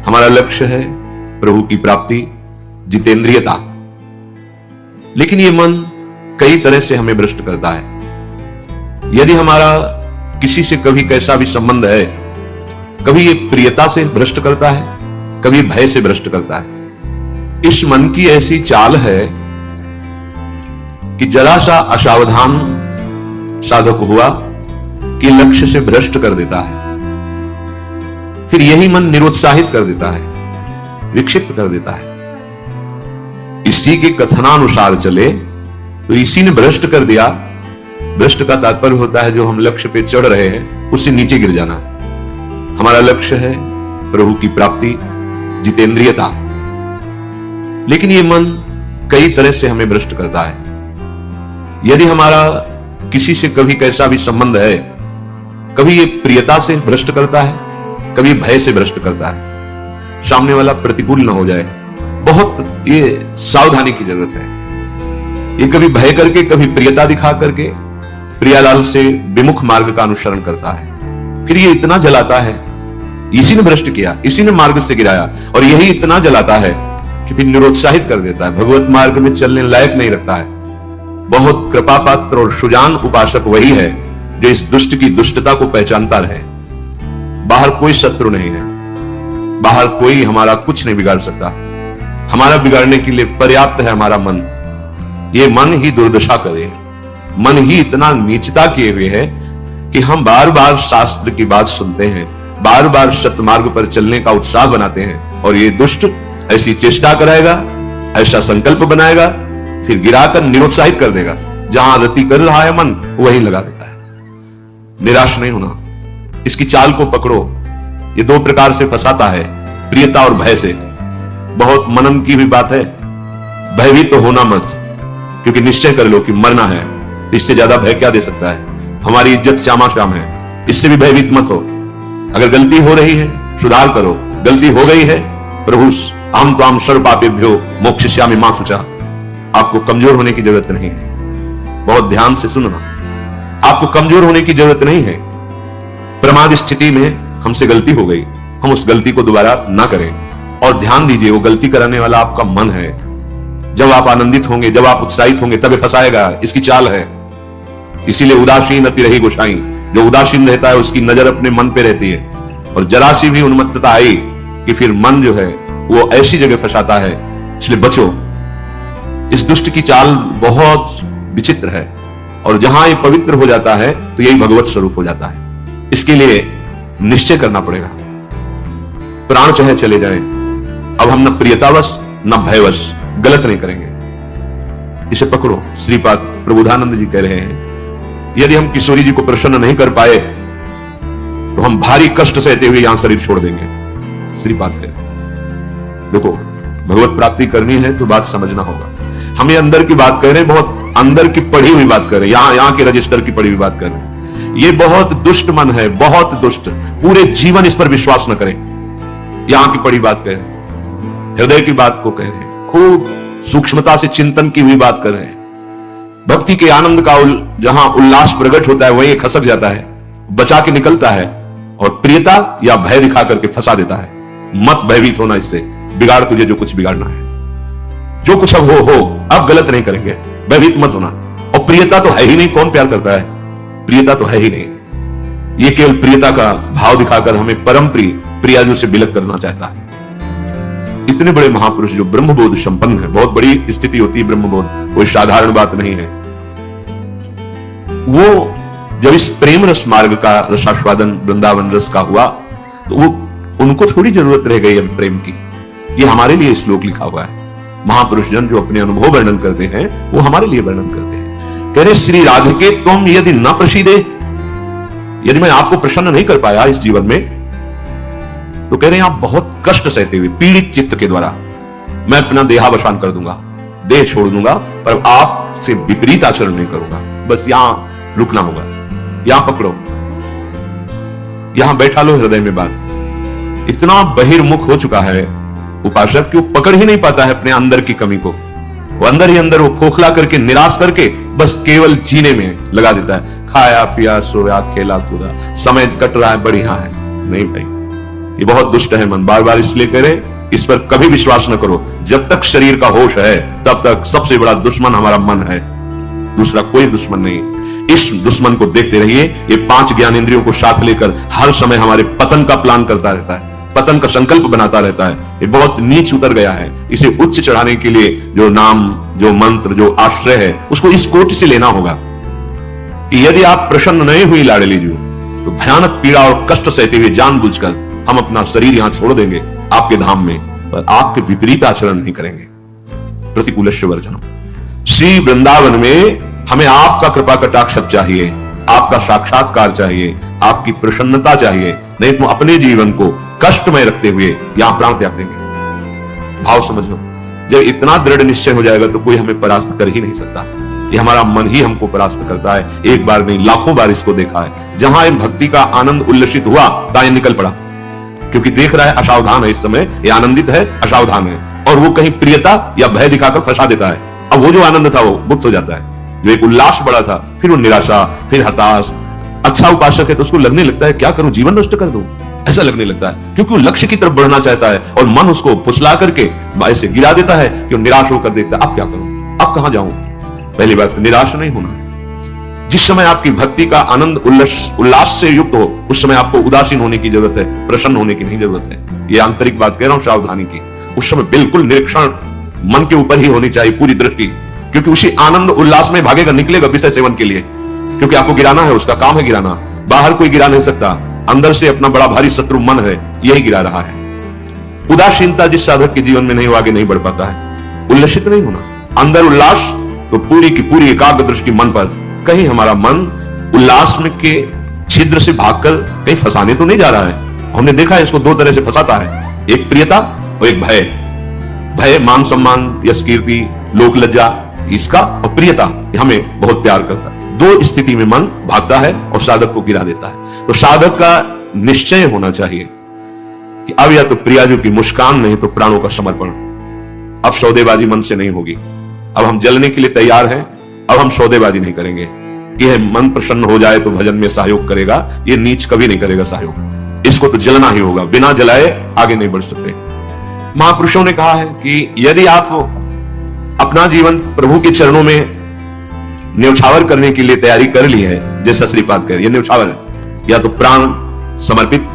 हमारा लक्ष्य है प्रभु की प्राप्ति, जितेंद्रियता। लेकिन ये मन कई तरह से हमें भ्रष्ट करता है। यदि हमारा किसी से कभी कैसा भी संबंध है, कभी ये प्रियता से भ्रष्ट करता है, कभी भय से भ्रष्ट करता है। इस मन की ऐसी चाल है कि जरा सा असावधान साधक हुआ कि लक्ष्य से भ्रष्ट कर देता है। फिर यही मन निरुत्साहित कर देता है, विक्षिप्त कर देता है। इसी के कथनानुसार चले तो इसी ने भ्रष्ट कर दिया। भ्रष्ट का तात्पर्य होता है जो हम लक्ष्य पे चढ़ रहे हैं उससे नीचे गिर जाना। हमारा लक्ष्य है प्रभु की प्राप्ति, जितेंद्रियता। लेकिन ये मन कई तरह से हमें भ्रष्ट करता है। यदि हमारा किसी से कभी कैसा भी संबंध है, कभी ये प्रियता से भ्रष्ट करता है, कभी भय से भ्रष्ट करता है। सामने वाला प्रतिकूल ना हो जाए, बहुत ये सावधानी की जरूरत है। ये कभी भय करके, कभी प्रियता दिखा करके प्रियालाल से विमुख मार्ग का अनुसरण करता है। फिर ये इतना जलाता है, इसी ने भ्रष्ट किया, इसी ने मार्ग से गिराया, और यही इतना जलाता है कि फिर निरुत्साहित कर देता है, भगवत मार्ग में चलने लायक नहीं रखता है। बहुत कृपा पात्र और सुजान उपासक वही है जो इस दुष्ट की दुष्टता को पहचानता रहे। बाहर कोई शत्रु नहीं है, बाहर कोई हमारा कुछ नहीं बिगाड़ सकता। हमारा बिगाड़ने के लिए पर्याप्त है हमारा मन। ये मन ही दुर्दशा करे, मन ही इतना नीचता किए हुए है कि हम बार बार शास्त्र की बात सुनते हैं, बार बार सत्मार्ग पर चलने का उत्साह बनाते हैं, और ये दुष्ट ऐसी चेष्टा कराएगा, ऐसा संकल्प बनाएगा, फिर गिराकर निरुत्साहित कर देगा। जहां रति कर रहा है मन वहीं लगा देता है। निराश नहीं होना, इसकी चाल को पकड़ो। ये दो प्रकार से फंसाता है, प्रियता और भय से। बहुत मनन की भी बात है। भयभीत तो होना मत, क्योंकि निश्चय कर लो कि मरना है। इससे ज्यादा भय क्या दे सकता है? हमारी इज्जत श्यामा श्याम है, इससे भी भयभीत मत हो। अगर गलती हो रही है सुधार करो, गलती हो गई है प्रभु आम तो आम सर्व पापेभ्यो मोक्षयिष्यामि मा शुचा। आपको कमजोर होने की जरूरत नहीं है। बहुत ध्यान से सुनना, आपको कमजोर होने की जरूरत नहीं है। प्रमाद स्थिति में हमसे गलती हो गई, हम उस गलती को दोबारा ना करें। और ध्यान दीजिए, वो गलती कराने वाला आपका मन है। जब आप आनंदित होंगे, जब आप उत्साहित होंगे, तब फंसाएगा। इसकी चाल है। इसीलिए उदासीन अति रही गोसाई। जो उदासीन रहता है उसकी नजर अपने मन पे रहती है, और जरा सी भी उन्मत्तता आई कि फिर मन जो है वो ऐसी जगह फंसाता है। इसलिए बचो। इस दुष्ट की चाल बहुत विचित्र है, और जहां ये पवित्र हो जाता है तो यही भगवत स्वरूप हो जाता है। इसके लिए निश्चय करना पड़ेगा। प्राण चाहे चले जाएं, अब हम न प्रियतावश न भयवश गलत नहीं करेंगे। इसे पकड़ो। श्रीपाद प्रबोधानंद जी कह रहे हैं, यदि हम किशोरी जी को प्रसन्न नहीं कर पाए तो हम भारी कष्ट सहते हुए यहां शरीर छोड़ देंगे। श्रीपाद कह रहे हैं, देखो भगवत प्राप्ति करनी है तो बात समझना होगा। हम ये अंदर की बात कर रहे हैं, बहुत अंदर की पढ़ी हुई बात कर रहे हैं, यहां के रजिस्टर की पढ़ी हुई बात कर रहे हैं। ये बहुत दुष्ट मन है, बहुत दुष्ट। पूरे जीवन इस पर विश्वास न करें। यहां की पढ़ी बात कह रहे हैं, हृदय की बात को कह रहे हैं, खूब सूक्ष्मता से चिंतन की हुई बात कर रहे हैं। भक्ति के आनंद का जहां उल्लास प्रकट होता है वहीं खसक जाता है, बचा के निकलता है, और प्रियता या भय दिखा करके फंसा देता है। मत भयभीत होना, इससे बिगाड़ तुझे जो कुछ बिगाड़ना है। जो कुछ अब हो, अब गलत नहीं करेंगे, भयभीत मत होना। और प्रियता तो है ही नहीं, कौन प्यार करता है? प्रियता तो है ही नहीं। ये केवल प्रियता का भाव दिखाकर हमें परम प्रियाजू से बिलक करना चाहता है। इतने बड़े महापुरुष जो ब्रह्मबोध संपन्न है, बहुत बड़ी स्थिति होती है ब्रह्मबोध, कोई साधारण बात नहीं है। वो जब इस प्रेम रस मार्ग का रसास्वादन वृंदावन रस का हुआ तो वो उनको थोड़ी जरूरत रह गई अब प्रेम की। ये हमारे लिए श्लोक लिखा हुआ है। महापुरुष जन जो अपने अनुभव वर्णन करते हैं वो हमारे लिए वर्णन करते हैं। कह रहे श्री राधिके तुम यदि न प्रसीदे, यदि मैं आपको प्रसन्न नहीं कर पाया इस जीवन में, तो कह रहे हैं आप बहुत कष्ट सहते हुए पीड़ित चित्त के द्वारा मैं अपना देहावसान कर दूंगा, देह छोड़ दूंगा, पर आपसे विपरीत आचरण नहीं करूंगा। बस यहां रुकना होगा, यहां पकड़ो, यहां बैठा लो हृदय में बात। इतना बहिर्मुख हो चुका है उपासक कि वो पकड़ ही नहीं पाता है अपने अंदर की कमी को। वो अंदर ही अंदर वो खोखला करके, निराश करके बस केवल जीने में लगा देता है। खाया पिया सोया खेला कूदा, समय कट रहा है, बढ़िया है। नहीं भाई, ये बहुत दुष्ट है मन, बार बार इसलिए करें, इस पर कभी विश्वास न करो। जब तक शरीर का होश है तब तक सबसे बड़ा दुश्मन हमारा मन है, दूसरा कोई दुश्मन नहीं। इस दुश्मन को देखते रहिए, ये 5 ज्ञानेंद्रियों को साथ लेकर हर समय हमारे पतन का प्लान करता रहता है, पतन का संकल्प बनाता रहता है। ये बहुत नीच उतर गया है, इसे उच्च चढ़ाने के लिए जो नाम, जो मंत्र, जो आश्रय है, उसको इस कोटि से लेना होगा कि यदि आप प्रसन्न नहीं हुई लाडली जी, तो भयानक पीड़ा और कष्ट सहते हुए जानबूझकर हम अपना शरीर यहां छोड़ देंगे आपके धाम में, पर आपके विपरीत आचरण नहीं करेंगे। प्रतिकूलस्य वर्जनम। श्री वृंदावन में हमें आपका कृपा कटाक्ष चाहिए, आपका साक्षात्कार चाहिए, आपकी प्रसन्नता चाहिए, नहीं तो अपने जीवन को कष्टमय रखते हुए यहां प्राण त्याग देंगे। भाव समझ लो, जब इतना दृढ़ निश्चय हो जाएगा तो कोई हमें परास्त कर ही नहीं सकता। ये हमारा मन ही हमको परास्त करता है, एक बार नहीं लाखों बार इसको देखा है। जहां इन भक्ति का आनंद उल्लसित हुआ दाएं निकल पड़ा, क्योंकि देख रहा है असावधान है, इस समय ये आनंदित है, असावधान है, और वो कहीं प्रियता या भय दिखाकर फंसा देता है। अब वो जो आनंद था वो गुप्त हो जाता है, जो एक उल्लास बड़ा था फिर वो निराशा, फिर हताश। अच्छा उपासक है तो उसको लगने लगता है क्या करूं, जीवन नष्ट कर दूं, ऐसा लगने लगता है, क्योंकि वो लक्ष्य की तरफ बढ़ना चाहता है और मन उसको फुसला करके ऐसे गिरा देता है कि वो निराश होकर देखता है अब क्या करूं, अब कहां जाऊं। पहली बात, निराश नहीं होना है। जिस समय आपकी भक्ति का आनंद उल्लास से युक्त हो, उस समय आपको उदासीन होने की जरूरत है, प्रसन्न होने की नहीं जरूरत है। ये आंतरिक बात कह रहा हूं, सावधानी की। उस समय बिल्कुल निरीक्षण मन के ऊपर ही होनी चाहिए, पूरी दृष्टि, क्योंकि उसी आनंद उल्लास में भागेगा, निकलेगा विषय सेवन के लिए, क्योंकि आपको गिराना है, उसका काम है गिराना। बाहर कोई गिरा नहीं सकता, अंदर से अपना बड़ा भारी शत्रु मन है, यही गिरा रहा है। उदासीनता जिस साधक के जीवन में नहीं हो, आगे नहीं बढ़ पाता है। उल्लसित नहीं होना, अंदर उल्लास, तो पूरी की पूरी एकाग्र दृष्टि मन पर। कहीं हमारा मन उल्लास में के छिद्र से भागकर कहीं फंसाने तो नहीं जा रहा है। हमने देखा है इसको 2 तरह से फंसाता है, एक प्रियता और एक भय। भय मान सम्मान, यश कीर्ति, लोक लज्जा, इसका, और प्रियता हमें बहुत प्यार करता है। 2 स्थिति में मन भागता है और साधक को गिरा देता है। तो साधक का निश्चय होना चाहिए कि अब या तो प्रियाजू की मुस्कान, नहीं तो प्राणों का समर्पण। अब सौदेबाजी मन से नहीं होगी, अब हम जलने के लिए तैयार हैं, अब हम सौदेबाजी नहीं करेंगे। यह मन प्रसन्न हो जाए तो भजन में सहयोग करेगा, ये नीच कभी नहीं करेगा सहयोग, इसको तो जलना ही होगा, बिना जलाए आगे नहीं बढ़ सकते। महापुरुषों ने कहा है कि यदि आप अपना जीवन प्रभु के चरणों में न्यौछावर करने के लिए तैयारी कर ली है, जैसा श्रीपाद कह रहे, ये न्यौछावर है, या तो प्राण समर्पित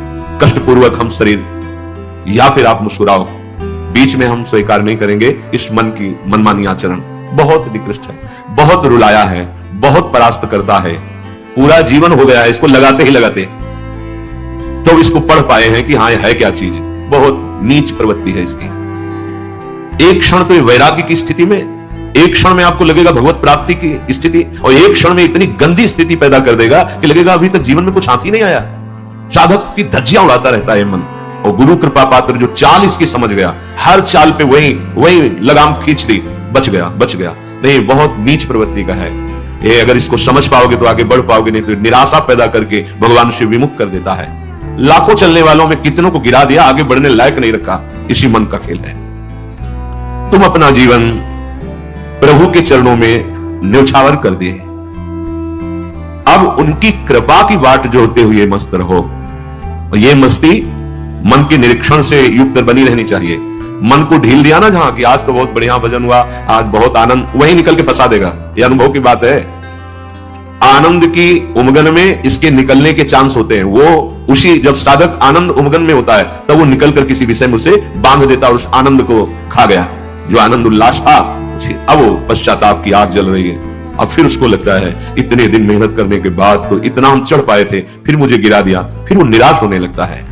कष्टपूर्वक हम शरीर, या फिर आप मुस्कुराओ, बीच में हम स्वीकार नहीं करेंगे इस मन की मनमानी आचरण। बहुत निकृष्ट है, बहुत रुलाया है, बहुत परास्त करता है, पूरा जीवन हो गया है इसको लगाते ही लगाते, तो इसको पढ़ पाए हैं कि हाँ ये है क्या चीज। बहुत नीच प्रवृत्ति है इसकी। एक क्षण तो वैराग्य की स्थिति में, एक क्षण में आपको लगेगा भगवत प्राप्ति की स्थिति, और एक क्षण में इतनी गंदी स्थिति पैदा कर देगा कि लगेगा अभी तक जीवन में कुछ हाथ ही नहीं आया। साधक की धज्जियां उड़ाता रहता है मन, और गुरु कृपा पात्र जो चाल इसकी समझ गया, हर चाल पे वही लगाम खींच दी, बच गया। नहीं, बहुत नीच प्रवृत्ति का है ये। अगर इसको समझ पाओगे तो आगे बढ़ पाओगे, नहीं तो निराशा पैदा करके भगवान से विमुख कर देता है। लाखों चलने वालों में कितनों को गिरा दिया, आगे बढ़ने लायक नहीं रखा। इसी मन का खेल है। तुम अपना जीवन प्रभु के चरणों में न्यौछावर कर दिए, अब उनकी कृपा की बाट जोहते हुए मस्त रहो। और ये मस्ती मन के निरीक्षण से युक्त बनी रहनी चाहिए। मन को ढील दिया ना, जहां कि आज तो बहुत बढ़िया भजन हुआ, आज बहुत आनंद, वही निकल के फंसा देगा। ये अनुभव की बात है। आनंद की उमगन में इसके निकलने के चांस होते हैं। वो उसी, जब साधक आनंद उमगन में होता है तब वो निकलकर किसी विषय में उसे बांध देता और उस आनंद को खा गया। जो आनंद उल्लास था, अब वो पश्चाताप की आग जल रही है। अब फिर उसको लगता है इतने दिन मेहनत करने के बाद तो इतना हम चढ़ पाए थे, फिर मुझे गिरा दिया, फिर वो निराश होने लगता है।